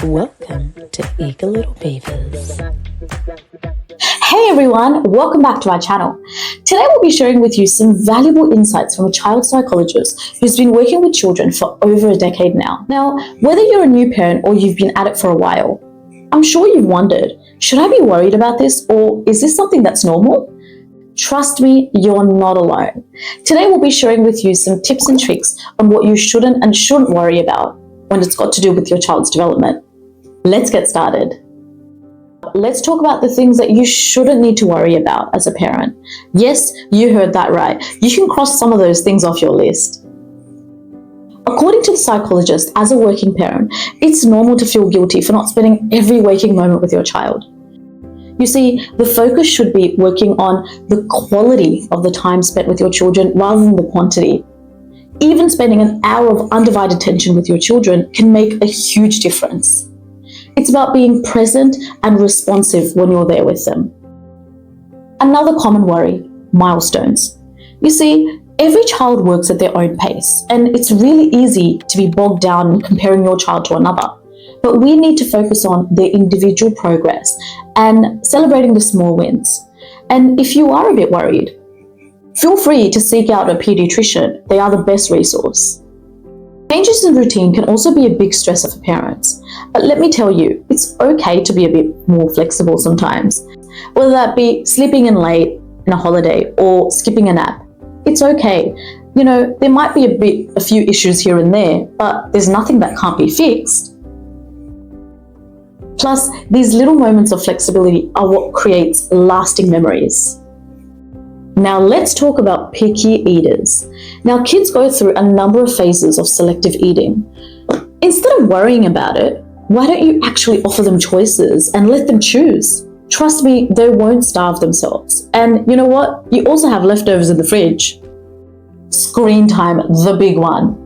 Welcome to Eager Little Beavers. Hey everyone, welcome back to our channel. Today we'll be sharing with you some valuable insights from a child psychologist who's been working with children for over a decade now. Now, whether you're a new parent or you've been at it for a while, I'm sure you've wondered, should I be worried about this or is this something that's normal? Trust me, you're not alone. Today we'll be sharing with you some tips and tricks on what you shouldn't and shouldn't worry about when it's got to do with your child's development. Let's get started. Let's talk about the things that you shouldn't need to worry about as a parent. Yes, you heard that right. You can cross some of those things off your list. According to the psychologist, as a working parent, it's normal to feel guilty for not spending every waking moment with your child. You see, the focus should be working on the quality of the time spent with your children rather than the quantity. Even spending an hour of undivided attention with your children can make a huge difference. It's about being present and responsive when you're there with them. Another common worry, milestones. You see, every child works at their own pace, and it's really easy to be bogged down in comparing your child to another. But we need to focus on their individual progress and celebrating the small wins. And if you are a bit worried, feel free to seek out a pediatrician. They are the best resource. Changes in routine can also be a big stressor for parents. But let me tell you, it's okay to be a bit more flexible sometimes. Whether that be sleeping in late in a holiday or skipping a nap, it's okay. You know, there might be a few issues here and there, but there's nothing that can't be fixed. Plus, these little moments of flexibility are what creates lasting memories. Now let's talk about picky eaters. Now kids go through a number of phases of selective eating. Instead of worrying about it, why don't you actually offer them choices and let them choose? Trust me, they won't starve themselves. And you know what? You also have leftovers in the fridge. Screen time, the big one.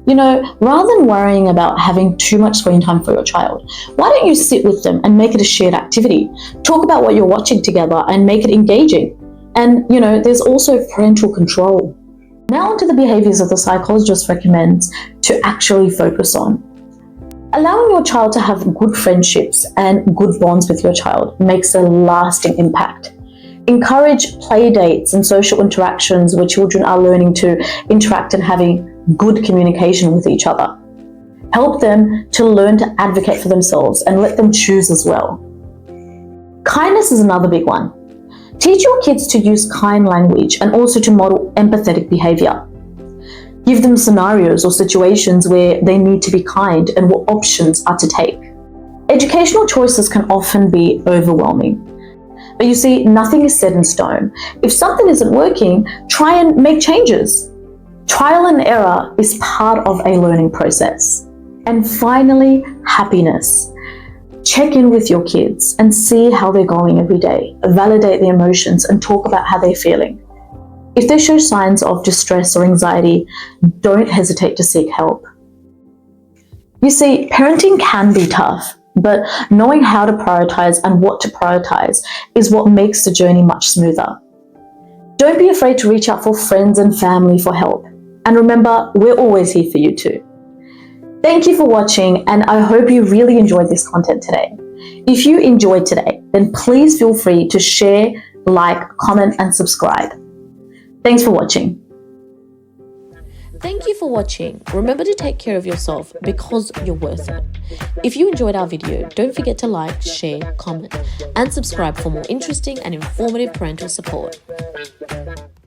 You know, rather than worrying about having too much screen time for your child, why don't you sit with them and make it a shared activity? Talk about what you're watching together and make it engaging. And, you know, there's also parental control. Now onto the behaviors that the psychologist recommends to actually focus on. Allowing your child to have good friendships and good bonds with your child makes a lasting impact. Encourage play dates and social interactions where children are learning to interact and having good communication with each other. Help them to learn to advocate for themselves and let them choose as well. Kindness is another big one. Teach your kids to use kind language and also to model empathetic behavior. Give them scenarios or situations where they need to be kind and what options are to take. Educational choices can often be overwhelming. But you see, nothing is set in stone. If something isn't working, try and make changes. Trial and error is part of a learning process. And finally, happiness. Check in with your kids and see how they're going every day. Validate the emotions and talk about how they're feeling. If they show signs of distress or anxiety, don't hesitate to seek help. You see, parenting can be tough, but knowing how to prioritize and what to prioritize is what makes the journey much smoother. Don't be afraid to reach out for friends and family for help. And remember, we're always here for you too. Thank you for watching, and I hope you really enjoyed this content today. If you enjoyed today, then please feel free to share, like, comment, and subscribe. Thanks for watching. Thank you for watching. Remember to take care of yourself because you're worth it. If you enjoyed our video, don't forget to like, share, comment, and subscribe for more interesting and informative parental support.